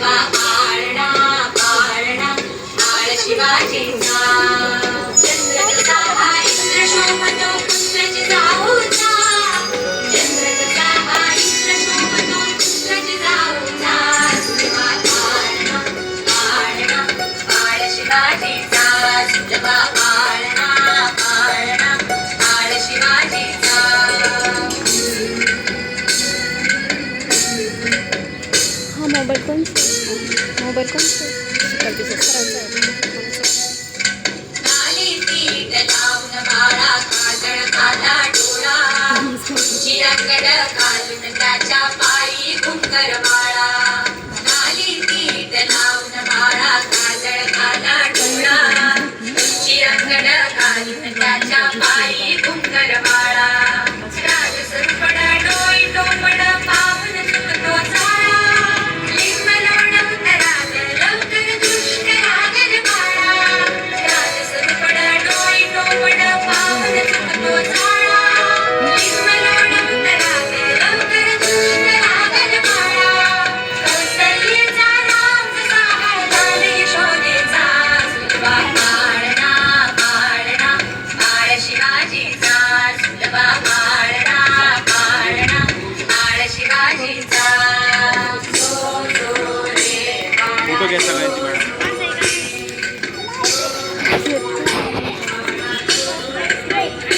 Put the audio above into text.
सुलभा पाळणा पाळणा बाळ शिवाजीचा चंद्र तुझा हा इंद्र शोभतो पुत्रची जाऊचा चंद्र तुझा हा इंद्र शोभतो पुत्रची जाऊचा सुलभा पाळणा पाळणा बाळ शिवाजीचा सुलभा पाळणा पाळणा बाळ शिवाजीचा मोबाईल कौन से नाली पीठ लावून बाळा काजळ काला डोळा चिरंगड घालून त्याच्या पायी घुंगर बाळा नाली पीठ लावून बाळा काजळ काला डोळा चिरंगड घालून त्याच्या पायी घुंगर बाळा राजसरुपड डोई टोपड पावन सुटतो झाळा लिंब लोण उतरात लवकर दुष्ट रागन बाळा राजसरुपड डोई टोपड पावन सुटतो झाळा लिंब लोण उतरात लवकर दुष्ट रागन बाळा कौसल्येचा राम जसा हळदाल यशोदेचा सुलभा पाळणा पाळणा बाळ शिवाजीचा सुलभा पाळणा पाळणा बाळ शिवाजीचा जो जो रे फोटो घ्या सगळ्यांची.